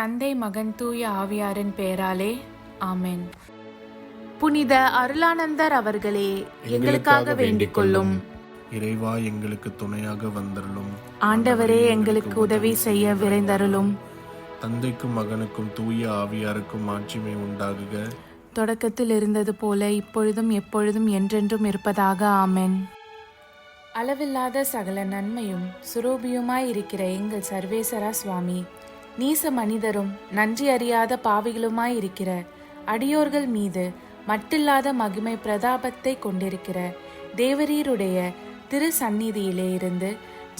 தந்தை, மகன், தூய ஆவியாரின் பெயராலே ஆமென். புனித அருளானந்தர் அவர்களே, எங்களுக்காக வேண்டிக் கொள்ளும். இறைவா, எங்களுக்கு துணையாக வந்தருளும். ஆண்டவரே, எங்களுக்கு உதவி செய்ய விரைந்தருளும். தந்தைக்கும் மகனுக்கும் தூய ஆவியாருக்கும் மாட்சிமை உண்டாகுக. தொடக்கத்தில் இருந்தது போல இப்பொழுதும் எப்பொழுதும் என்றென்றும் இருப்பதாக ஆமென். அளவில்லாத சகல நன்மையும் சுரூபியுமாய் இருக்கிற எங்கள் சர்வேசரா சுவாமி, நீச மனிதரும் நன்றி அறியாத பாவிகளுமாய் இருக்கிற அடியோர்கள் மீது மட்டில்லாத மகிமை பிரதாபத்தை கொண்டிருக்கிற தேவரீருடைய திரு சந்நிதியிலே இருந்து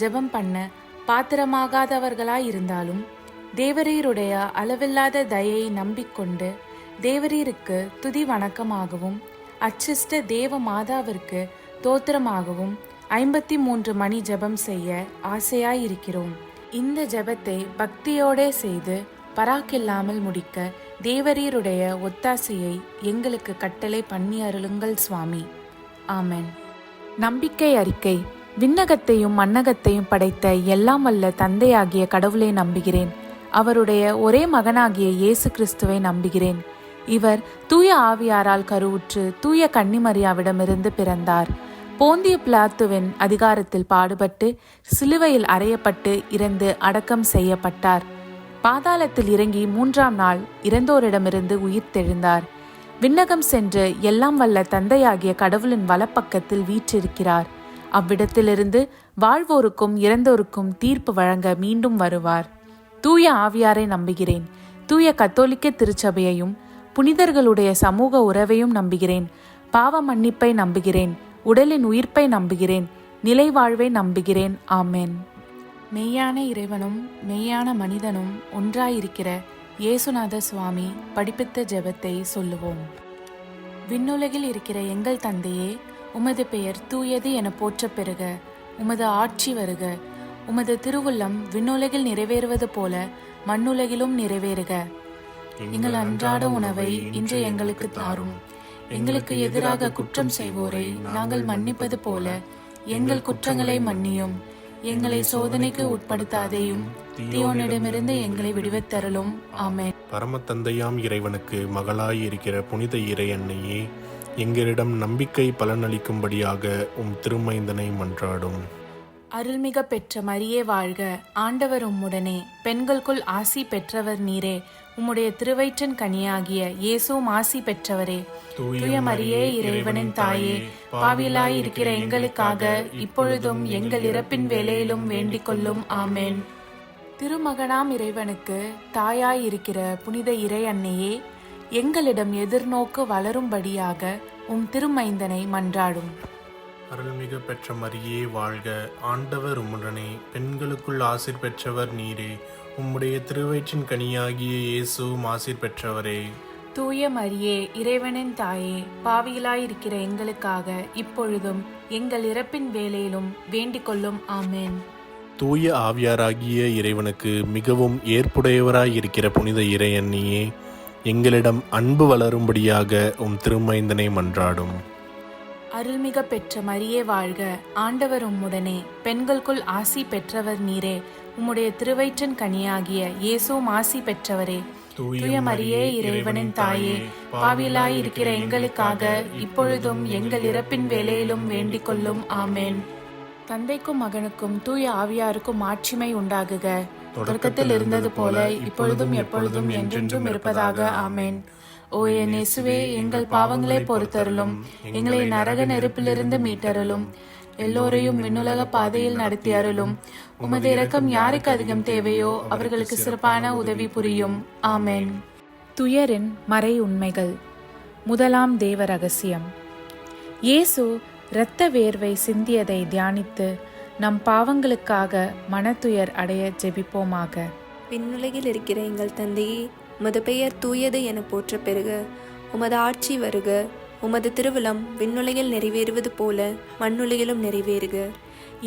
ஜெபம் பண்ண பாத்திரமாகாதவர்களாய் இருந்தாலும் தேவரீருடைய அளவில்லாத தயையை நம்பிக்கொண்டு தேவரீருக்கு துதி வணக்கமாகவும் அச்சிஷ்ட தேவ மாதாவிற்கு தோத்திரமாகவும் 53 மணி ஜெபம் செய்ய ஆசையாயிருக்கிறோம். இந்த ஜெபத்தை பக்தியோடே செய்து பராக்கில்லாமல் முடிக்க தேவரீருடைய ஒத்தாசையை எங்களுக்கு கட்டளை பண்ணி அருளுங்கள் சுவாமி. ஆமென். நம்பிக்கை அறிக்கை. விண்ணகத்தையும் மண்ணகத்தையும் படைத்த எல்லாம் வல்ல தந்தையாகிய கடவுளை நம்புகிறேன். அவருடைய ஒரே மகனாகிய இயேசு கிறிஸ்துவை நம்புகிறேன். இவர் தூய ஆவியாரால் கருவுற்று தூய கன்னிமரியாவிடமிருந்து பிறந்தார். போந்திய பிலாத்துவின் அதிகாரத்தில் பாடுபட்டு சிலுவையில் அறையப்பட்டு இறந்து அடக்கம் செய்யப்பட்டார். பாதாளத்தில் இறங்கி 3ஆம் நாள் இறந்தோரிடமிருந்து உயிர்த்தெழுந்தார். விண்ணகம் சென்று எல்லாம் வல்ல தந்தையாகிய கடவுளின் வலப்பக்கத்தில் வீற்றிருக்கிறார். அவ்விடத்திலிருந்து வாழ்வோருக்கும் இறந்தோருக்கும் தீர்ப்பு வழங்க மீண்டும் வருவார். தூய ஆவியாரை நம்புகிறேன். தூய கத்தோலிக்க திருச்சபையையும் புனிதர்களுடைய சமூக உறவையும் நம்புகிறேன். பாவ மன்னிப்பை நம்புகிறேன். உடலின் உயிர்ப்பை நம்புகிறேன். நிலை வாழ்வை நம்புகிறேன். ஆமென். மெய்யான இறைவனும் மெய்யான மனிதனும் ஒன்றாயிருக்கிற இயேசுநாத சுவாமி படிப்பித்த ஜெபத்தை சொல்லுவோம். விண்ணுலகில் இருக்கிற எங்கள் தந்தையே, உமது பெயர் தூயது என போற்றப் பெறுக. உமது ஆட்சி வருக. உமது திருவுள்ளம் விண்ணுலகில் நிறைவேறுவது போல மண்ணுலகிலும் நிறைவேறுக. எங்கள் அன்றாட உணவை இன்று எங்களுக்கு தாரும். எங்களுக்கு எதிராக குற்றம் செய்வோரை நாங்கள் மன்னிப்பது போல எங்கள் குற்றங்களை மன்னியும். எங்களை சோதனைக்கு உட்படுத்தாதேயும், தீயோனிடமிருந்து எங்களை விடுவித்தருளும். ஆமென். பரம தந்தையாம் இறைவனுக்கு மகளாய் இருக்கிற புனித இறை அன்னையே, எங்களிடம் நம்பிக்கை பலனளிக்கும்படியாக உம் திருமைந்தனை மன்றாடும். அருள்மிக பெற்ற மரியே வாழ்க. ஆண்டவர் உம்முடனே, பெண்களுக்குள் ஆசி பெற்றவர் நீரே. உம்முடைய திருவயிற்றின் கனியாகிய இயேசுவும் ஆசி பெற்றவரே. தூய மரியே, இறைவனின் தாயே, பாவிலாய் இருக்கிற எங்களுக்காக இப்பொழுதும் எங்கள் இறப்பின் வேளையிலும் வேண்டிக் கொள்ளும். ஆமென். திருமகனாம் இறைவனுக்கு தாயாய் இருக்கிற புனித இறை அன்னையே, எங்களிடம் எதிர்நோக்கு வளரும்படியாக உம் திருமைந்தனை மன்றாடும். அருள்மிகு பெற்ற மரியே வாழ்க. ஆண்டவர் உம்முடனே, பெண்களுக்குள் ஆசீர் பெற்றவர் நீரே. உம்முடைய திருவயிற்றின் கனியாகிய இயேசுவும் ஆசீர் பெற்றவரே. தூய மரியே, இறைவனின் தாயே, பாவிகளாயிருக்கிற எங்களுக்காக இப்பொழுதும் எங்கள் இறப்பின் வேளையிலும் வேண்டிக் கொள்ளும். ஆமென். தூய ஆவியாராகிய இறைவனுக்கு மிகவும் ஏற்புடையவராயிருக்கிற புனித இறை அன்னியே, எங்களிடம் அன்பு வளரும்படியாக உம் திருமைந்தனை மன்றாடும். அருள்மிக பெற்ற மரியே வாழ்க. ஆண்டவர் உம்முடனே, பெண்களுக்குள் ஆசி பெற்றவர் நீரே. உம்முடைய திருவயிற்றின் கனியாகிய இயேசுவும் ஆசி பெற்றவரே. தூய மரியே, இறைவனின் தாயே, பாவிலாய் இருக்கிற எங்களுக்காக இப்பொழுதும் எங்கள் இறப்பின் வேளையிலும் வேண்டிக் கொள்ளும். ஆமென். தந்தைக்கும் மகனுக்கும் தூய ஆவியாருக்கும் மாட்சிமை உண்டாகுக. தொடக்கத்தில் இருந்தது போல இப்பொழுதும் எப்பொழுதும் என்றென்றும் இருப்பதாக. ஆமென். ஓ என் இயேசுவே, எங்கள் பாவங்களை பொறுத்தருளும். எங்களை நரக நெருப்பிலிருந்து மீட்டருளும். எல்லோரையும் விண்ணுலக பாதையில் நடத்தி அருளும். உமது இரக்கம் யாருக்கு அதிகம் தேவையோ அவர்களுக்கு சிறப்பான உதவி புரியும். ஆமென். துயரின் மறை உண்மைகள். முதலாம் தேவ ரகசியம். இயேசு இரத்த வேர்வை சிந்தியதை தியானித்து நம் பாவங்களுக்காக மனத்துயர் அடைய ஜெபிப்போமாக. விண்ணுலகில் இருக்கிற எங்கள் தந்தையே, உமது பெயர் தூயது என போற்ற பெறுக. உமது ஆட்சி வருக. உமது திருவுளம் விண்ணுலகில் நிறைவேறுவது போல மண்ணுலகிலும் நிறைவேறுக.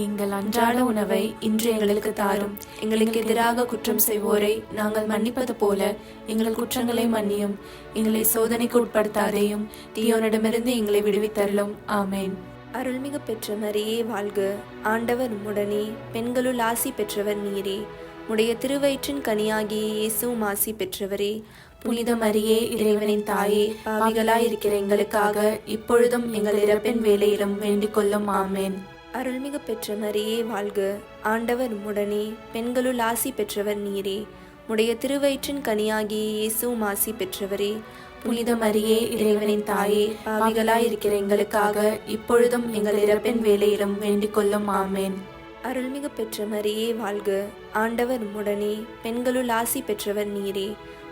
எங்கள் அன்றாட உணவை இன்று எங்களுக்கு தாரும். எங்களுக்கு எதிராக குற்றம் செய்வோரை நாங்கள் மன்னிப்பது போல எங்கள் குற்றங்களை மன்னியும். எங்களை சோதனைக்கு உட்படுத்தாதேயும், தீயோனிடமிருந்து எங்களை விடுவித்தருளும். ஆமென். அருள்மிகு பெற்ற மரியே வாழ்க. ஆண்டவர் உம்முடனே, பெண்களுள் ஆசி பெற்றவர் நீரே. உடைய திருவயிற்றின் கனியாகிய இயேசுவும் ஆசி பெற்றவரே. புனித மரியே, இறைவனின் தாயே, பாவிகளாயிருக்கிற எங்களுக்காக இப்பொழுதும் எங்கள் இறப்பின் வேளையிலும் வேண்டிக் கொள்ளும். ஆமேன். அருள்மிகு பெற்ற மரியே வாழ்க, ஆண்டவர் உம்முடனே, பெண்களுள் ஆசி பெற்றவர் நீரே. உடைய திருவயிற்றின் கனியாகிய இயேசுவும் ஆசி பெற்றவரே. புனித மரியே, இறைவனின் தாயே, பாவிகளாயிருக்கிற எங்களுக்காக இப்பொழுதும் எங்கள் இறப்பின் வேளையிலும் வேண்டிக் கொள்ளும். ஆமேன். அருள்மிகு பெற்ற மரியே வாழ்க, ஆண்டவர் உம்முடனே, பெண்களுள் ஆசி பெற்றவர் நீரே.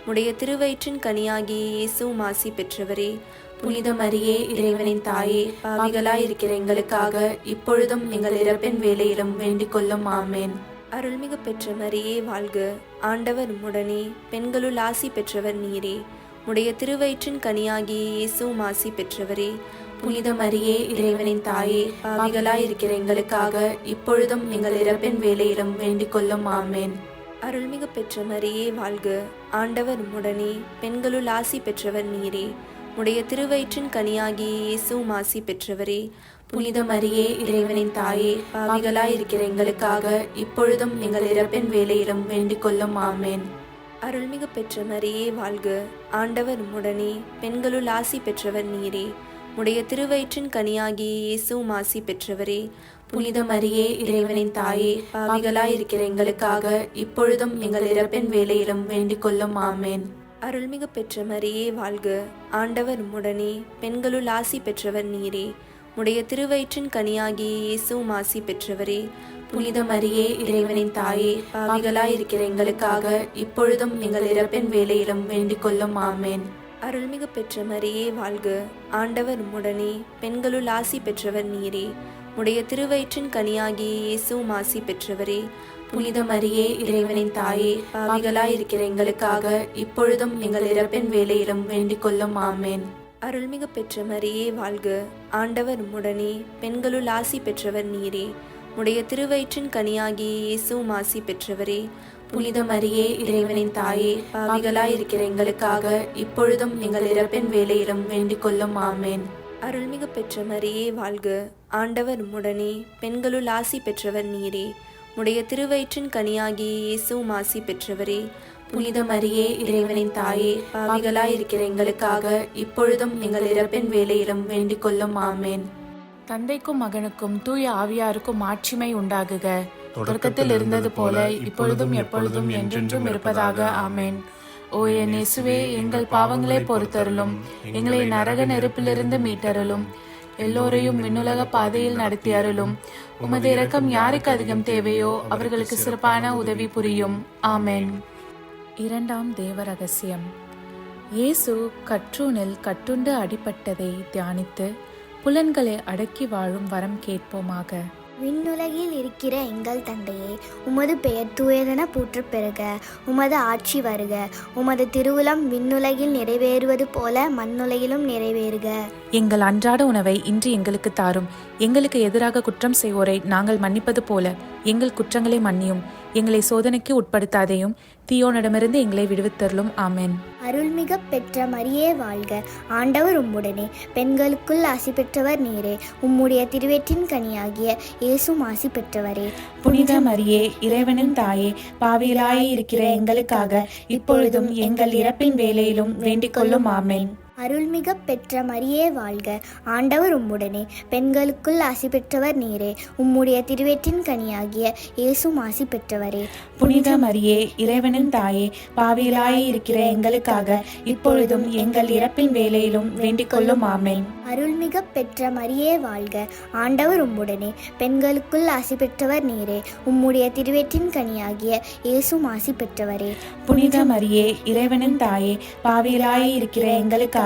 உடைய திருவயிற்றின் கனியாகிய இயேசுவும் ஆசி பெற்றவரே. புனித மரியே, இறைவனின் தாயே, பாவிகளாயிருக்கிற எங்களுக்காக இப்பொழுதும் எங்கள் இறப்பின் வேளையிலும் வேண்டிக் கொள்ளும். ஆமேன். அருள்மிகு பெற்ற மரியே வாழ்க, ஆண்டவர் உம்முடனே, பெண்களுள் ஆசி பெற்றவர் நீரே. உடைய திருவயிற்றின் கனியாகிய இயேசுவும் ஆசி பெற்றவரே. புனித மரியே, இறைவனின் தாயே, பாவிகளாயிருக்கிற எங்களுக்காக இப்பொழுதும் எங்கள் இறப்பின் வேளையிலும் வேண்டிக் கொள்ளும். ஆமேன். அருள்மிகு பெற்ற மரியே வாழ்க, ஆண்டவர் உம்முடனே, பெண்களுள் ஆசி பெற்றவர் நீரே. உடைய திருவயிற்றின் கனியாகிய இயேசுவும் ஆசி பெற்றவரே. புனித மரியே, இறைவனின் தாயே, பாவிகளாயிருக்கிற எங்களுக்காக இப்பொழுதும் எங்கள் இறப்பின் வேளையிலும் வேண்டிக் கொள்ளும். ஆமேன். அருள்மிகு பெற்ற மரியே வாழ்க, ஆண்டவர் உம்முடனே, பெண்களுள் ஆசி பெற்றவர் நீரே. உடைய திருவயிற்றின் கனியாகிய இயேசுவும் ஆசி பெற்றவரே. புனித மரியே, இறைவனின் தாயே, பாவிகளாயிருக்கிற எங்களுக்காக இப்பொழுதும் எங்கள் இறப்பின் வேளையிலும் வேண்டிக் கொள்ளும். ஆமேன். அருள்மிகு பெற்ற மரியே வாழ்க, ஆண்டவர் உம்முடனே, பெண்களுள் ஆசி பெற்றவர் நீரே. உடைய திருவயிற்றின் கனியாகிய இயேசுவும் ஆசி பெற்றவரே. புனித மரியே, இறைவனின் தாயே, பாவிகளாயிருக்கிற எங்களுக்காக இப்பொழுதும் எங்கள் இறப்பின் வேளையிலும் வேண்டிக் கொள்ளும். ஆமேன். அருள்மிகு பெற்ற மரியே வாழ்க, ஆண்டவர் உம்முடனே, பெண்களுள் ஆசி பெற்றவர் நீரே. உடைய திருவயிற்றின் கனியாகிய இயேசுவும் ஆசி பெற்றவரே. புனித மரியே, இறைவனின் தாயே, பாவிகளாயிருக்கிற எங்களுக்காக இப்பொழுதும் எங்கள் இறப்பின் வேளையிலும் வேண்டிக் கொள்ளும். ஆமேன். அருள்மிகு பெற்ற மரியே வாழ்க, ஆண்டவர் உம்முடனே, பெண்களுள் ஆசி பெற்றவர் நீரே. உடைய திருவயிற்றின் கனியாகிய இயேசுவும் ஆசி பெற்றவரே. புனித மரியே, இறைவனின் தாயே, பாவிகளாயிருக்கிற எங்களுக்காக இப்பொழுதும் எங்கள் இறப்பின் வேளையிலும் வேண்டிக் கொள்ளும். ஆமேன். அருள்மிகு பெற்ற மரியே வாழ்க, ஆண்டவர் உம்முடனே, பெண்களுள் ஆசி பெற்றவர் நீரே. உடைய திருவயிற்றின் கனியாகிய இயேசுவும் ஆசி பெற்றவரே. புனித மரியே, இறைவனின் தாயே, பாவிகளாயிருக்கிற எங்களுக்காக இப்பொழுதும் எங்கள் இறப்பின் வேளையிலும் வேண்டிக் கொள்ளும். ஆமேன். தந்தைக்கும் மகனுக்கும் தூய ஆவியாருக்கும் மாட்சிமை உண்டாகுக. தொடக்கத்தில் இருந்தது போல இப்பொழுதும் எப்பொழுதும் என்றென்றும் இருப்பதாக. ஆமேன். ஓ என் இயேசுவே, எங்கள் பாவங்களை பொறுத்தருளும், எங்களை நரக நெருப்பிலிருந்து மீட்டருளும், எல்லோரையும் விண்ணுலக பாதையில் நடத்தி அருளும். உமது இரக்கம் யாருக்கு அதிகம் தேவையோ அவர்களுக்கு சிறப்பான உதவி புரியும். ஆமேன். இரண்டாம் தேவ ரகசியம். இயேசு கற்றூனில் கட்டுண்டு அடிபட்டதை தியானித்து புலன்களை அடக்கி வாழும் வரம் கேட்போமாக. விண்ணுலகில் இருக்கிற எங்கள் தந்தையே, உமது பெயர் தூயதென போற்றப் பெறுக. உமது ஆட்சி வருக. உமது திருவுளம் விண்ணுலகில் நிறைவேறுவது போல மண்ணுலகிலும் நிறைவேறுக. எங்கள் அன்றாட உணவை இன்று எங்களுக்கு தாரும். எங்களுக்கு எதிராக குற்றம் செய்வோரை நாங்கள் மன்னிப்பது போல எங்கள் குற்றங்களை மன்னியும். எங்களை சோதனைக்கு உட்படுத்தாதையும் தீயோனிடமிருந்து எங்களை விடுவித்தருளும். ஆமென். அருள்மிக பெற்ற மரியே வாழ்க, ஆண்டவர் உம்முடனே, பெண்களுக்குள் ஆசி பெற்றவர் நீரே. உம்முடைய திருவயிற்றின் கனியாகிய இயேசுவும் ஆசி பெற்றவரே. புனித மரியே, இறைவனின் தாயே, பாவிகளாய் இருக்கிற எங்களுக்காக இப்பொழுதும் எங்கள் இறப்பின் வேளையிலும் வேண்டிக் கொள்ளும். ஆமென். அருள்மிக பெற்ற மரியே வாழ்க, ஆண்டவர் உம்முடனே, பெண்களுக்குள் ஆசி பெற்றவர் நீரே. உம்முடைய திருவயிற்றின் கனியாகிய இயேசுவும் ஆசி பெற்றவரே. புனித மரியே, இறைவனின் தாயே, பாவிகளாய் இருக்கிற எங்களுக்காக இப்பொழுதும் எங்கள் இறப்பின் வேளையிலும் வேண்டிக் கொள்ளும். ஆமென். அருள்மிக பெற்ற மரியே வாழ்க, ஆண்டவர் உம்முடனே, பெண்களுக்குள் ஆசி பெற்றவர் நீரே. உம்முடைய திருவயிற்றின் கனியாகிய இயேசுவும் ஆசி பெற்றவரே. புனித மரியே, இறைவனின் தாயே, பாவிகளாய் இருக்கிற எங்களுக்காக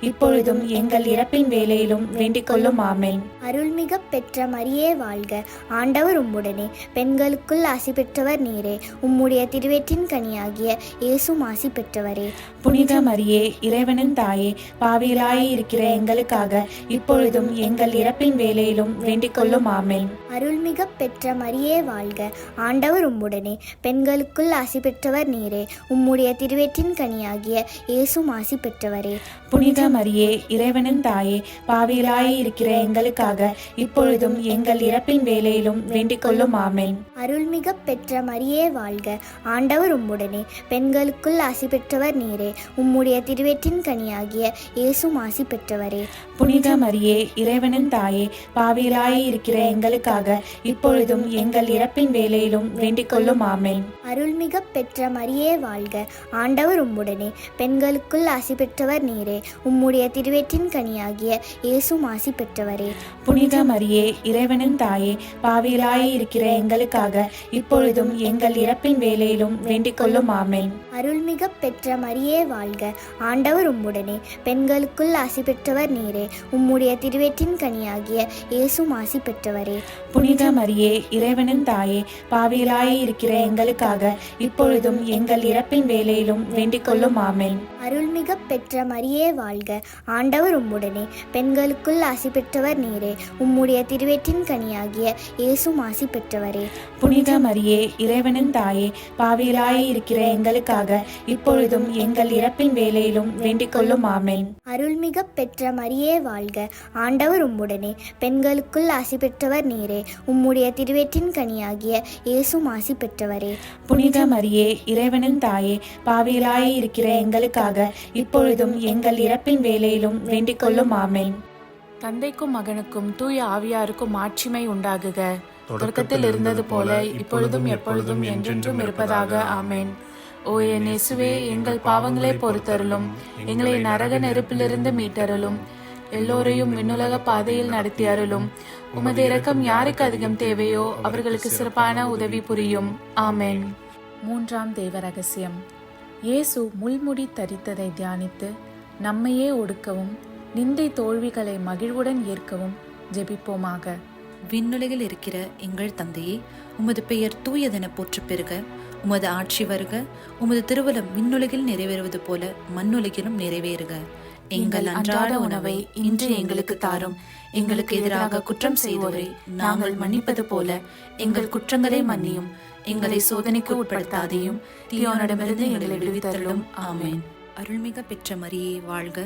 இப்பொழுதும் எங்கள் இறப்பின் வேளையிலும் வேண்டிக் கொள்ளும். ஆமென். அருள்மிக பெற்ற மரியே வாழ்க, ஆண்டவர் உம்முடனே, பெண்களுக்குள் ஆசி பெற்றவர் நீரே. உம்முடைய திருவயிற்றின் கனியாகிய இயேசுவும் ஆசி பெற்றவரே. புனித மரியே, இறைவனின் தாயே, பாவிகளாய் இருக்கிற எங்களுக்காக இப்பொழுதும் எங்கள் இறப்பின் வேளையிலும் வேண்டிக் கொள்ளும். ஆமென். அருள்மிக பெற்ற மரியே வாழ்க, ஆண்டவர் உம்முடனே, பெண்களுக்குள் ஆசி பெற்றவர் நீரே. உம்முடைய திருவயிற்றின் கனியாகிய இயேசுவும் ஆசி பெற்றவரே. புனித மரியே இறைவனின் தாயே, பாவிகளாய் இருக்கிற எங்களுக்காக இப்பொழுதும் எங்கள் இறப்பின் வேளையிலும் வேண்டிக் கொள்ளும். ஆமென். அருள்மிக பெற்ற மரியே வாழ்க, ஆண்டவர் உம்முடனே, பெண்களுக்குள் ஆசி பெற்றவர் நீரே. உம்முடைய திருவயிற்றின் கனியாகிய இயேசுவும் ஆசி பெற்றவரே. புனித மரியே இறைவனின் தாயே, பாவிகளாய் இருக்கிற எங்களுக்காக இப்பொழுதும் எங்கள் இறப்பின் வேளையிலும் வேண்டிக் கொள்ளும். ஆமென். அருள்மிக பெற்ற மரியே வாழ்க, ஆண்டவர் உம்முடனே, பெண்களுக்குள் ஆசி பெற்றவர் நீரே. உம்முடைய திருவயிற்றின் கனியாகிய இயேசுவும் ஆசி பெற்றவரே. புனித மரியே இறைவனின் தாயே, பாவிகளாய் இருக்கிற எங்களுக்காக இப்பொழுதும் எங்கள் இறப்பின் வேளையிலும் வேண்டிக் கொள்ளும். ஆமென். அருள்மிக பெற்ற மரியே வாழ்க, ஆண்டவர் உம்முடனே, பெண்களுக்குள் ஆசி பெற்றவர் நீரே. உம்முடைய திருவயிற்றின் கனியாகிய இயேசுவும் ஆசி பெற்றவரே. புனித மரியே இறைவனின் தாயே, பாவிகளாய் இருக்கிற எங்களுக்காக இப்பொழுதும் எங்கள் இறப்பின் வேளையிலும் வேண்டிக் கொள்ளும். ஆமென். அருள்மிக பெற்ற மரியே வாழ்க, ஆண்டவர் உம்முடனே, பெண்களுக்குள் ஆசி பெற்றவர் நீரே. உம்முடைய திருவயிற்றின் கனியாகிய இயேசுவும் ஆசி பெற்றவரே. புனித மரியே இறைவனின் தாயே, பாவிகளாய் இருக்கிற எங்களுக்காக இப்பொழுதும் எங்கள் இறப்பின் வேளையிலும் வேண்டிக் கொள்ளும். ஆமென். அருள்மிக பெற்ற மரியே வாழ்க, ஆண்டவர் உம்முடனே, பெண்களுக்குள் ஆசி பெற்றவர் நீரே. உம்முடைய திருவயிற்றின் கனியாகிய இயேசுவும் ஆசி பெற்றவரே. புனித மரியே இறைவனின் தாயே, பாவிகளாய் இருக்கிற எங்களுக்காக இப்பொழுதும் எங்கள் இறப்பின் வேளையிலும் வேண்டிக் கொள்ளும். ஆமென். தந்தைக்கும் மகனுக்கும் தூய ஆவியாருக்கும் ஆட்சிமை உண்டாகுக. தொடக்கத்தில் இருந்தது போல இப்பொழுதும் எப்பொழுதும் என்றென்றும் இருப்பதாக. ஆமென். ஓ என் இயேசுவே, எங்கள் பாவங்களை பொறுத்தருளும், எங்களை நரக நெருப்பிலிருந்து மீட்டருளும், எல்லோரையும் விண்ணுலக பாதையில் நடத்தி அருளும். உமது இரக்கம் யாருக்கு அதிகம் தேவையோ அவர்களுக்கு சிறப்பான உதவி புரியும். ஆமென். மூன்றாம் தேவ ரகசியம். இயேசு முள்முடி தரித்ததை தியானித்து நம்மையே ஒடுக்கவும் நிந்தை தோல்விகளை மகிழ்வுடன் ஏற்கவும் ஜெபிப்போமாக. விண்ணுலகில் இருக்கிற எங்கள் தந்தையே, உமது பெயர் தூயதென போற்றப் பெறுக. உமது ஆட்சி வருக. உமது திருவுளம் விண்ணுலகில் நிறைவேறுவது போல மண்ணுலகிலும் நிறைவேறுக. எங்கள் அன்றாட உணவை இன்று எங்களுக்கு தாரும். எங்களுக்கு எதிராக குற்றம் செய்வோரை நாங்கள் மன்னிப்பது போல எங்கள் குற்றங்களை மன்னியும். எங்களை சோதனைக்கு உட்படுத்தாதையும் தீயோனிடமிருந்து எங்களை விடுவித்தருளும். ஆமென். அருள்மிக பெற்ற மரியே வாழ்க,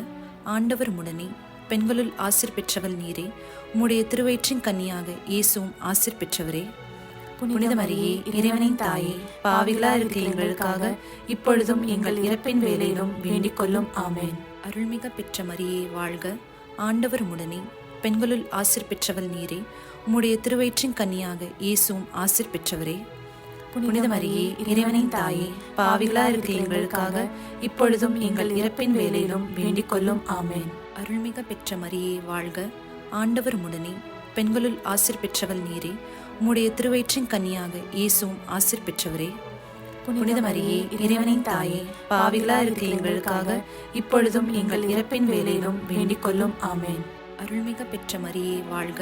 ஆண்டவர் உம்முடனே, பெண்களுள் ஆசீர் பெற்றவள் நீரே. உம்முடைய திருவயிற்றின் கன்னியாக இயேசுவும் ஆசீர் பெற்றவரே. புனித மரியே இறைவனின் தாயே, பாவிகளா இருக்கிற எங்களுக்காக இப்பொழுதும் எங்கள் இறப்பின் வேளையிலும் வேண்டிக் கொள்ளும். ஆமென். அருள்மிக பெற்ற மரியே வாழ்க, ஆண்டவர் உம்முடனே, பெண்களுள் ஆசீர் பெற்றவள் நீரே. உம்முடைய திருவயிற்றின் கன்னியாக இயேசுவும் ஆசீர் பெற்றவரே. புனித மரியே இறைவனின் தாயே, பாவிகளா இருக்கிற எங்களுக்காக இப்பொழுதும் எங்கள் இறப்பின் வேளையிலும் வேண்டிக் கொள்ளும். ஆமென். அருள்மிக பெற்ற மரியே வாழ்க, ஆண்டவர் உம்முடனே, பெண்களுள் ஆசீர் பெற்றவள் நீரே. உம்முடைய திருவயிற்றின் கன்னியாக இயேசுவும் ஆசீர் பெற்றவரே. புனித மரியே இறைவனின் தாயே, பாவிகளா இருக்கிற எங்களுக்காக இப்பொழுதும் எங்கள் இறப்பின் வேளையிலும் வேண்டிக் கொள்ளும். ஆமென். அருள்மிக பெற்ற மரியே வாழ்க,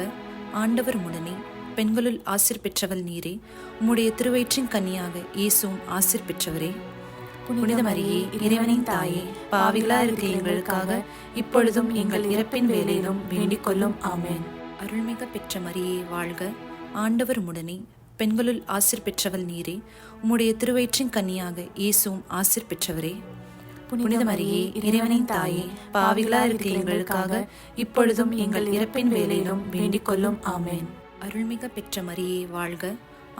ஆண்டவர் உம்முடனே, பெண்களுள் ஆசீர் பெற்றவள் நீரே. உம்முடைய திருவயிற்றின் கன்னியாக இயேசுவும் ஆசீர் பெற்றவரே. புனித மரியே இறைவனின் தாயே, பாவிகளா இருக்கிற எங்களுக்காக இப்பொழுதும் எங்கள் இறப்பின் வேளையிலும் வேண்டிக் கொள்ளும். ஆமென். அருள்மிக பெற்ற மரியே வாழ்க, ஆண்டவர் உம்முடனே, பெண்களுள் ஆசீர் பெற்றவள் நீரே. உம்முடைய திருவயிற்றின் கன்னியாக இயேசுவும் ஆசீர் பெற்றவரே. புனித மரியே இறைவனின் தாயே, பாவிகளா இருக்கிற எங்களுக்காக இப்பொழுதும் எங்கள் இறப்பின் வேளையிலும் வேண்டிக் கொள்ளும். ஆமென். அருள்மிக பெற்ற மரியே வாழ்க,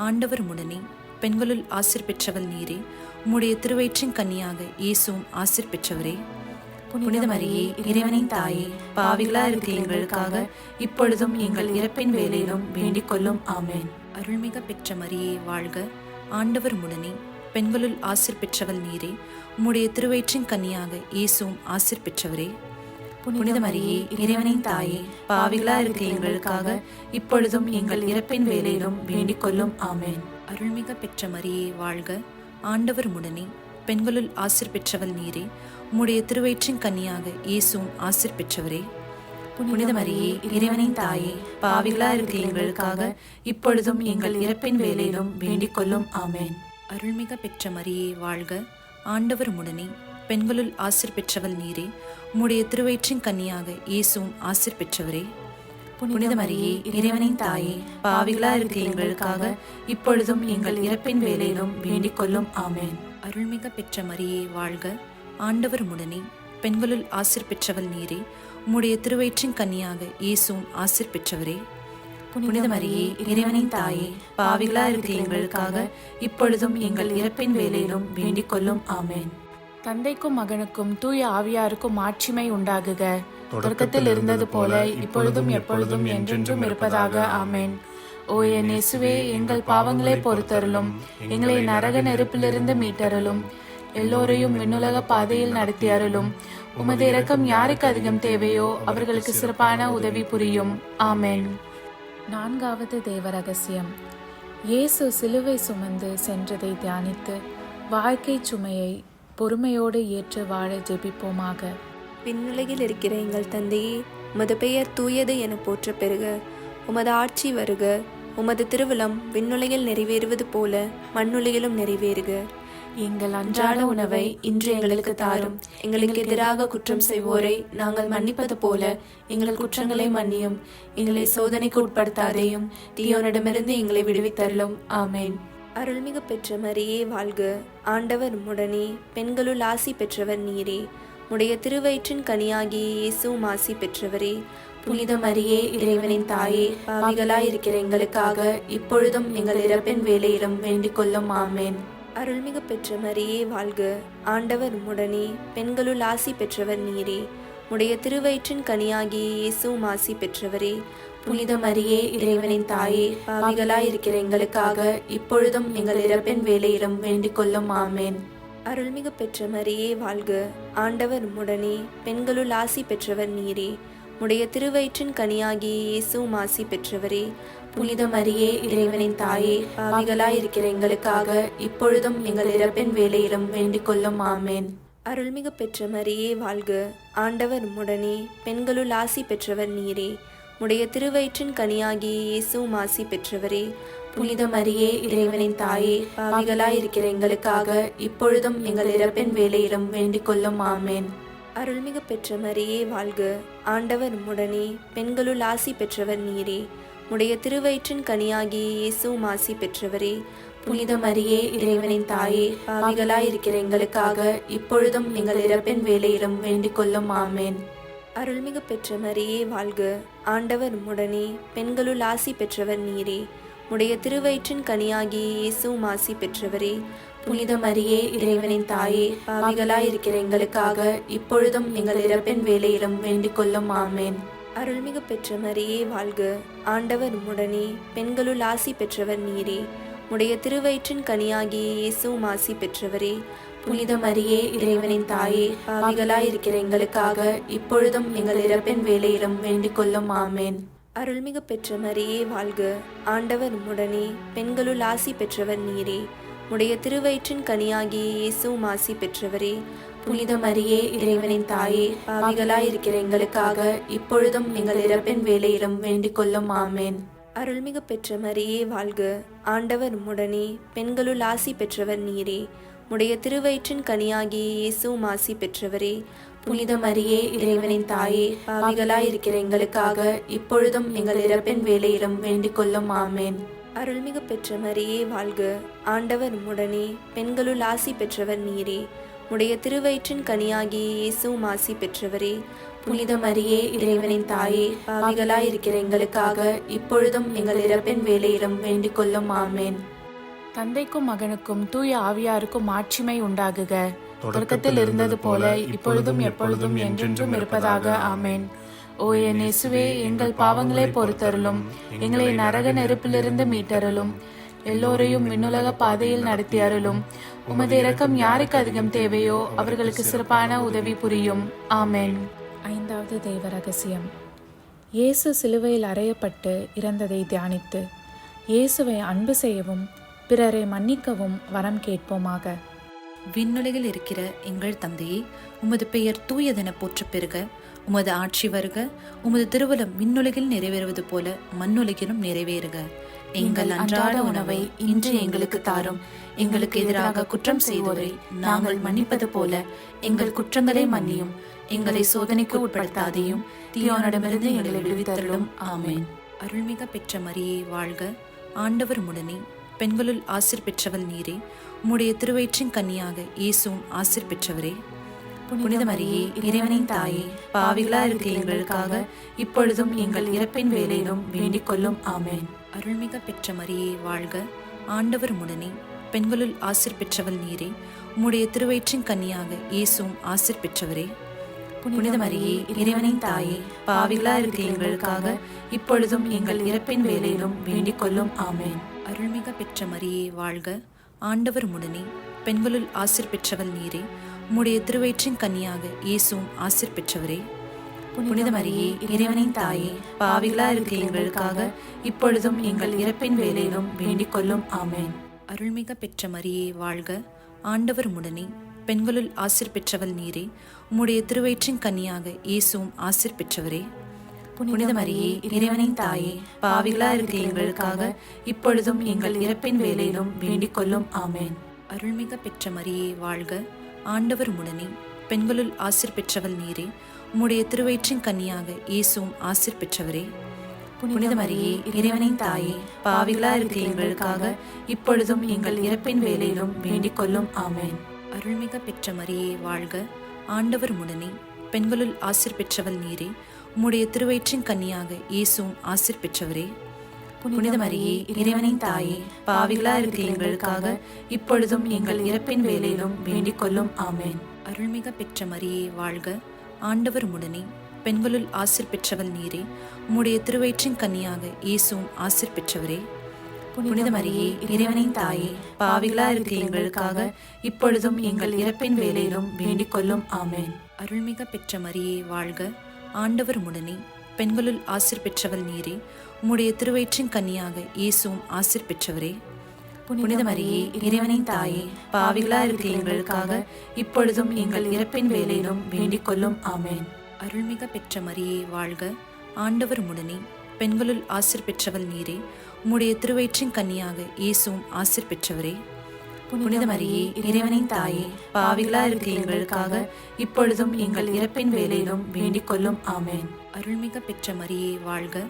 ஆண்டவர் உம்முடனே, பெண்களுள் ஆசீர் பெற்றவள் நீரே. உம்முடைய திருவயிற்றின் கன்னியாக இயேசுவும் ஆசீர் பெற்றவரே. புனித மரியே இறைவனின் தாயே, பாவிகளா இருக்கிற எங்களுக்காக இப்பொழுதும் எங்கள் இறப்பின் வேளையிலும் வேண்டிக் கொள்ளும். ஆமென். அருள்மிக பெற்ற மரியே வாழ்க, ஆண்டவர் உம்முடனே, பெண்களுள் ஆசீர் பெற்றவள் நீரே. உம்முடைய திருவயிற்றின் கன்னியாக இயேசுவும் ஆசீர் பெற்றவரே. புனித மரியே இறைவனின் தாயே, பாவிகளா இருக்கிற எங்களுக்காக இப்பொழுதும் எங்கள் இறப்பின் வேளையிலும் வேண்டிக் கொள்ளும். ஆமென். அருள்மிக பெற்ற மரியே வாழ்க, ஆண்டவர் உம்முடனே, பெண்களுள் ஆசீர் பெற்றவள் நீரே. உம்முடைய திருவயிற்றின் கன்னியாக இயேசுவும் ஆசீர் பெற்றவரே. புனித மரியே இறைவனின் தாயே, பாவிகளா இருக்கிற எங்களுக்காக இப்பொழுதும் எங்கள் இறப்பின் வேளையிலும் வேண்டிக் கொள்ளும். ஆமென். அருள்மிக பெற்ற மரியே வாழ்க, ஆண்டவர் உம்முடனே, பெண்களுள் ஆசீர் பெற்றவள் நீரே. உம்முடைய திருவயிற்றின் கன்னியாக இயேசுவும் ஆசீர் பெற்றவரே. புனித மரியே இறைவனின் தாயே, பாவிகளா இருக்கிற எங்களுக்காக இப்பொழுதும் எங்கள் இறப்பின் வேளையிலும் வேண்டிக் கொள்ளும். ஆமென். அருள்மிக பெற்ற மரியே வாழ்க, ஆண்டவர் உம்முடனே, பெண்களுள் ஆசீர் பெற்றவள் நீரே. உம்முடைய திருவயிற்றின் கனியாக இயேசுவும் ஆசீர் பெற்றவரே. புனித மரியே, இறைவனின் தாயே, பாவிகளா இருக்கிற எங்களுக்காக இப்பொழுதும் எங்கள் இறப்பின் வேளையிலும் வேண்டிக் கொள்ளும். ஆமென். தந்தைக்கும் மகனுக்கும் தூய ஆவியாருக்கும் மாட்சிமை உண்டாகுக. தொடக்கத்தில் இருந்தது போல இப்பொழுதும் எப்பொழுதும் என்றென்றும் இருப்பதாக. ஆமென். ஓ என் இயேசுவே, எங்கள் பாவங்களை பொறுத்தருளும், எங்களை நரக நெருப்பிலிருந்து மீட்டருளும், எல்லோரையும் விண்ணுலக பாதையில் நடத்தி அருளும். உமது இரக்கம் யாருக்கு அதிகம் தேவையோ அவர்களுக்கு சிறப்பான உதவி புரியும். ஆமென். நான்காவது தேவ ரகசியம். இயேசு சிலுவை சுமந்து சென்றதை தியானித்து வாழ்க்கை சுமையை பொறுமையோடு ஏற்று வாழ ஜெபிப்போமாக. விண்ணுலகில் இருக்கிற எங்கள் தந்தையே, உமது பெயர் தூயது என போற்ற பெறுக. உமது ஆட்சி வருக. உமது திருவிழம் விண்ணுலகில் நிறைவேறுவது போல மண்ணுலகிலும் நிறைவேறுக. எங்கள் அன்றாட உணவை இன்று எங்களுக்கு தாரும். எங்களுக்கு எதிராக குற்றம் செய்வோரை நாங்கள் மன்னிப்பது போல எங்கள் குற்றங்களை மன்னியும். எங்களை சோதனைக்கு உட்படுத்தாதேயும், தீயோனிடமிருந்து எங்களை விடுவித்தருளும். ஆமென். அருள்மிகு பெற்ற மரியே வாழ்க. ஆண்டவர் உம்முடனே, பெண்களுள் ஆசி பெற்றவர் நீரே. உடைய திருவயிற்றின் கனியாகிய இயேசுவும் ஆசி பெற்றவரே. புனித மரியே, இறைவனின் தாயே, பாவிகளாயிருக்கிற எங்களுக்காக இப்பொழுதும் எங்கள் இறப்பின் வேளையிலும் வேண்டிக் கொள்ளும். ஆமென். அருள்மிகு பெற்ற மரியே வாழ்க. ஆண்டவர் உம்முடனே, பெண்களுள் ஆசி பெற்றவர் நீரே. உடைய திருவயிற்றின் கனியாகிய இயேசுவும் ஆசி பெற்றவரே. புனித மரியே, இறைவனின் தாயே, பாவிகளாயிருக்கிற எங்களுக்காக இப்பொழுதும் எங்கள் இறப்பின் வேளையிலும் வேண்டிக் கொள்ளும். ஆமென். அருள்மிகு பெற்ற மரியே வாழ்க. ஆண்டவர் உம்முடனே, பெண்களுள் ஆசி பெற்றவர் நீரே. உடைய திருவயிற்றின் கனியாகிய இயேசுவும் ஆசி பெற்றவரே. புனித மரியே, இறைவனின் தாயே, பாவிகளாயிருக்கிற எங்களுக்காக இப்பொழுதும் எங்கள் இறப்பின் வேளையிலும் வேண்டிக் கொள்ளும். ஆமென். அருள்மிகு பெற்ற மரியே வாழ்க. ஆண்டவர் உம்முடனே, பெண்களுள் ஆசி பெற்றவர் நீரே. உடைய திருவயிற்றின் கனியாகிய இயேசுவும் ஆசி பெற்றவரே. புனித மரியே, இறைவனின் தாயே, பாவிகளாயிருக்கிற எங்களுக்காக இப்பொழுதும் எங்கள் இறப்பின் வேளையிலும் வேண்டிக் கொள்ளும். ஆமென். அருள்மிகு பெற்ற மரியே வாழ்க. ஆண்டவர் உம்முடனே, பெண்களுள் ஆசி பெற்றவர் நீரே. உடைய திருவயிற்றின் கனியாகிய இயேசுவும் ஆசி பெற்றவரே. புனித மரியே, இறைவனின் தாயே, பாவிகளாயிருக்கிற எங்களுக்காக இப்பொழுதும் எங்கள் இறப்பின் வேளையிலும் வேண்டிக் கொள்ளும். ஆமென். அருள்மிகு பெற்ற மரியே வாழ்க. ஆண்டவர் உம்முடனே, பெண்களுள் ஆசி பெற்றவர் நீரே. உடைய திருவயிற்றின் கனியாகிய இயேசுவும் ஆசி பெற்றவரே. புனித மரியே, இறைவனின் தாயே, பாவிகளாயிருக்கிற எங்களுக்காக இப்பொழுதும் எங்கள் இறப்பின் வேளையிலும் வேண்டிக் கொள்ளும். ஆமென். அருள்மிகு பெற்ற மரியே வாழ்க. ஆண்டவர் உம்முடனே, பெண்களுள் ஆசி பெற்றவர் நீரே. உடைய திருவயிற்றின் கனியாகிய இயேசுவும் ஆசி பெற்றவரே. புனித மரியே, இறைவனின் தாயே, பாவிகளாயிருக்கிற எங்களுக்காக இப்பொழுதும் எங்கள் இறப்பின் வேளையிலும் வேண்டிக் கொள்ளும். ஆமென். அருள்மிகு பெற்ற மரியே வாழ்க. ஆண்டவர் உம்முடனே, பெண்களுள் ஆசி பெற்றவர் நீரே. உடைய திருவயிற்றின் கனியாகிய இயேசுவும் ஆசி பெற்றவரே. புனித மரியே, இறைவனின் தாயே, பாவிகளாயிருக்கிற எங்களுக்காக இப்பொழுதும் எங்கள் இறப்பின் வேளையிலும் வேண்டிக் கொள்ளும். ஆமென். அருள்மிகு பெற்ற மரியே வாழ்க. ஆண்டவர் உம்முடனே, பெண்களுள் ஆசி பெற்றவர் நீரே. உடைய திருவயிற்றின் கனியாகிய இயேசுவும் ஆசி பெற்றவரே. புனித மரியே, இறைவனின் தாயே, பாவிகளாயிருக்கிற எங்களுக்காக இப்பொழுதும் எங்கள் இறப்பின் வேளையிலும் வேண்டிக் கொள்ளும். ஆமென். அருள்மிகு பெற்ற மரியே வாழ்க. ஆண்டவர் உம்முடனே, பெண்களுள் ஆசி பெற்றவர் நீரே. உடைய திருவயிற்றின் கனியாகிய இயேசுவும் ஆசி பெற்றவரே. புனித மரியே, இறைவனின் தாயே, பாவிகளாயிருக்கிற எங்களுக்காக இப்பொழுதும் எங்கள் இறப்பின் வேளையிலும் வேண்டிக் கொள்ளும். ஆமென். தந்தைக்கும் மகனுக்கும் தூய ஆவியாருக்கும் மாட்சிமை உண்டாகுக. தொடக்கத்தில் இருந்தது போல இப்பொழுதும் எப்பொழுதும் என்றென்றும் இருப்பதாக. ஆமென். ஓ என் இயேசுவே, எங்கள் பாவங்களை பொறுத்தருளும், எங்களை நரக நெருப்பிலிருந்து மீட்டருளும், எல்லோரையும் விண்ணுலக பாதையில் நடத்தி அருளும். உமது இரக்கம் யாருக்கு அதிகம் தேவையோ அவர்களுக்கு சிறப்பான உதவி புரியும். ஆமென். ஐந்தாவது தெய்வ ரகசியம். இயேசு சிலுவையில் அறையப்பட்டு இறந்ததை தியானித்து இயேசுவை அன்பு செய்யவும் பிறரை மன்னிக்கவும் வரம் கேட்போமாக. விண்ணுலகில் இருக்கிற எங்கள் தந்தையே, உமது பெயர் தூயதென போற்றப் பெறுக. உமது ஆட்சி வருக. உமது திருவுளம் விண்ணுலகில் நிறைவேறுவது போல மண்ணுலகிலும் நிறைவேறுக. எங்கள் அன்றாட உணவை இன்று எங்களுக்கு தாரும். எங்களுக்கு எதிராக குற்றம் செய்வோரை நாங்கள் மன்னிப்பது போல எங்கள் குற்றங்களை மன்னியும். எங்களை சோதனைக்கு உட்படுத்தாதையும், தீயோனிடமிருந்து எங்களை விடுவித்தருளும். ஆமென். அருள்மிக பெற்ற மரியே வாழ்க. ஆண்டவர் உம்முடனே, பெண்களுள் ஆசீர் பெற்றவள் நீரே. உம்முடைய திருவயிற்றின் கனியாக இயேசுவும் ஆசீர் பெற்றவரே. புனித மரியே இறைவனின் தாயே, பாவிகளா இருக்கிற எங்களுக்காக இப்பொழுதும் எங்கள் இறப்பின் வேளையிலும் வேண்டிக் கொள்ளும். ஆமென். அருள்மிக பெற்ற மரியே வாழ்க, ஆண்டவர் உடனே, பெண்களுள் ஆசீர் பெற்றவள் நீரே. உம்முடைய திருவயிற்றின் கன்னியாக இயேசுவும் ஆசீர் பெற்றவரே. புனித மரியே இறைவனின் தாயே, பாவிகளா இருக்கிற எங்களுக்காக இப்பொழுதும் எங்கள் இறப்பின் வேளையிலும் வேண்டிக் கொள்ளும். ஆமென். அருள்மிக பெற்ற மரியே வாழ்க, ஆண்டவர் உடனே, பெண்களுள் ஆசீர் பெற்றவள் நீரே. உம்முடைய திருவயிற்றின் கன்னியாக இயேசுவும் ஆசீர் பெற்றவரே. புனித மரியே இறைவனின் தாயே, பாவிகளா இருக்கிற எங்களுக்காக இப்பொழுதும் எங்கள் இறப்பின் வேளையிலும் வேண்டிக் கொள்ளும். ஆமென். அருள்மிக பெற்ற மரியே வாழ்க, ஆண்டவர் உடனே, பெண்களுள் ஆசீர் பெற்றவள் நீரே. உம்முடைய திருவயிற்றின் கன்னியாக இயேசுவும் ஆசீர் பெற்றவரே. புனித மரியே இறைவனின் தாயே, பாவிகளா இருக்கிற எங்களுக்காக இப்பொழுதும் எங்கள் இறப்பின் வேளையிலும் வேண்டிக் கொள்ளும். ஆமென். அருள்மிக பெற்ற மரியே வாழ்க, ஆண்டவர் உடனே, பெண்களுள் ஆசீர் பெற்றவள் நீரே. உம்முடைய திருவயிற்றின் கன்னியாக இயேசுவும் ஆசீர் பெற்றவரே. புனித மரியே இறைவனின் தாயே, பாவிகளா இருக்கிற எங்களுக்காக இப்பொழுதும் எங்கள் இறப்பின் வேளையிலும் வேண்டிக் கொள்ளும். ஆமென். அருள்மிக பெற்ற மரியே வாழ்க, ஆண்டவர் உடனே, பெண்களுள் ஆசீர் பெற்றவள் நீரே. உம்முடைய திருவயிற்றின் கன்னியாக இயேசுவும் ஆசீர் பெற்றவரே. புனித மரியே இறைவனின் தாயே, பாவிகளா இருக்கிற எங்களுக்காக இப்பொழுதும் எங்கள் இறப்பின் வேளையிலும் வேண்டிக் கொள்ளும். ஆமென். அருள்மிக பெற்ற மரியே வாழ்க, ஆண்டவர் உடனே, பெண்களுள் ஆசீர் பெற்றவள் நீரே. உம்முடைய திருவயிற்றின் கன்னியாக இயேசுவும் ஆசீர் பெற்றவரே. புனித மரியே இறைவனின் தாயே, பாவிகளா இருக்கிற எங்களுக்காக இப்பொழுதும் எங்கள் இறப்பின் வேளையிலும் வேண்டிக் கொள்ளும். ஆமென். அருள்மிக பெற்ற மரியே வாழ்க, ஆண்டவர் உடனே, பெண்களுள் ஆசீர் பெற்றவள் நீரே. உம்முடைய திருவயிற்றின் கன்னியாக இயேசுவும் ஆசீர் பெற்றவரே. புனித மரியே இறைவனின் தாயே, பாவிகளா இருக்கிற எங்களுக்காக இப்பொழுதும் எங்கள் இறப்பின் வேளையிலும் வேண்டிக் கொள்ளும். ஆமென். அருள்மிக பெற்ற மரியே வாழ்க, ஆண்டவர் உடனே, பெண்களுள் ஆசீர் பெற்றவள் நீரே. உம்முடைய திருவயிற்றின் கன்னியாக இயேசுவும் ஆசீர் பெற்றவரே. புனித மரியே இறைவனின் தாயே, பாவிகளா இருக்கிற எங்களுக்காக இப்பொழுதும் எங்கள் இறப்பின் வேளையிலும் வேண்டிக் கொள்ளும். ஆமென். அருள்மிக பெற்ற மரியே வாழ்க,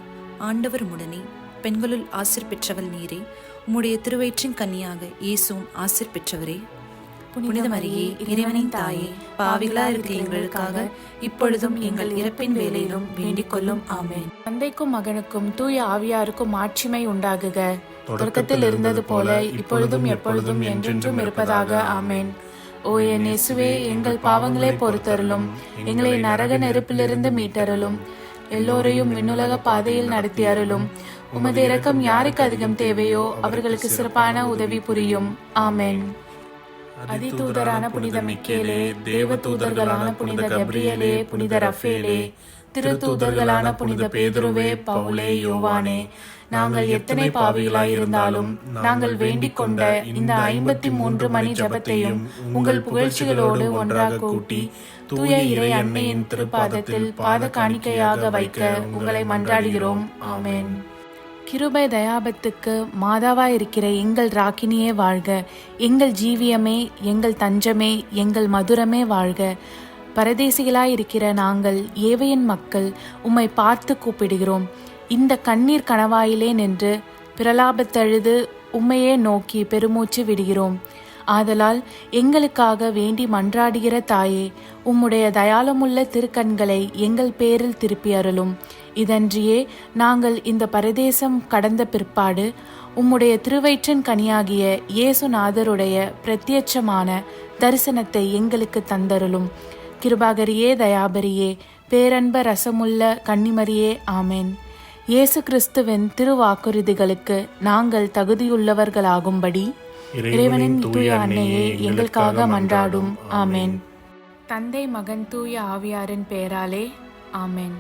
ஆண்டவர் உடனே, பெண்களுள் ஆசீர் பெற்றவள் நீரே. உம்முடைய திருவயிற்றின் கன்னியாக இயேசுவும் ஆசீர் பெற்றவரே. புனித மரியே இறைவனின் தாயே, பாவிகளா இருக்கிற எங்களுக்காக இப்பொழுதும் எங்கள் இறப்பின் வேளையிலும் வேண்டிக் கொள்ளும். ஆமென். தந்தைக்கும் மகனுக்கும் தூய ஆவியாருக்கும் மாட்சிமை உண்டாகுக. தொடக்கத்தில் இருந்தது போல இப்பொழுதும் எப்பொழுதும் என்றென்றும் இருப்பதாக. ஆமென். ஓ என் இயேசுவே, எங்கள் பாவங்களை பொறுத்தருளும், எங்களை நரக நெருப்பிலிருந்து மீட்டருளும், எல்லோரையும் விண்ணுலக பாதையில் நடத்தி அருளும். உமது இரக்கம் யாருக்கு அதிகம் தேவையோ அவர்களுக்கு சிறப்பான உதவி புரியும். ஆமென். அதிதூதரான புனித மிக்கேலே, தேவ தூதர்களான புனித கப்ரியேலே, புனித ரஃபேலே, திருத்தூதர்களான புனித பேதுருவே, பவுலே, யோவானே, நாங்கள் எத்தனை பாவிகளாய் இருந்தாலும் நாங்கள் வேண்டிக் கொண்ட இந்த 53 மணி ஜபத்தையும் உங்கள் புகழ்ச்சிகளோடு ஒன்றாக கூட்டி தூய இறை அன்னையின் திருப்பாதத்தில் பாத காணிக்கையாக வைக்க உங்களை மன்றாடுகிறோம். ஆமென். கிருபை தயாபத்துக்கு மாதாவாய் இருக்கிற எங்கள் ராக்கினியே வாழ்க. எங்கள் ஜீவியமே, எங்கள் தஞ்சமே, எங்கள் மதுரமே வாழ்க. பரதேசிகளாய் இருக்கிற நாங்கள் ஏவையின் மக்கள் உம்மை பார்த்து கூப்பிடுகிறோம். இந்த கண்ணீர் கணவாயிலே நின்று பிரலாபத்தழுது உம்மையே நோக்கி பெருமூச்சு விடுகிறோம். ஆதலால் எங்களுக்காக வேண்டி மன்றாடுகிற தாயே, உம்முடைய தயாளமுள்ள திருக்கண்களை எங்கள் பேரில் திருப்பி அருளும். இதன்றியே நாங்கள் இந்த பரதேசம் கடந்த பிற்பாடு உம்முடைய திருவயிற்றின் கனியாகிய இயேசுநாதருடைய பிரத்யட்சமான தரிசனத்தை எங்களுக்கு தந்தருளும். கிருபாகரியே, தயாபரியே, பேரன்ப ரசமுள்ள கன்னிமரியே, ஆமென். இயேசு கிறிஸ்துவின் திருவாக்குறுதிகளுக்கு நாங்கள் தகுதியுள்ளவர்களாகும்படி இறைவனின் தூய அன்னையே எங்களுக்காக மன்றாடும். ஆமென். தந்தை, மகன், தூய ஆவியாரின் பெயராலே. ஆமென்.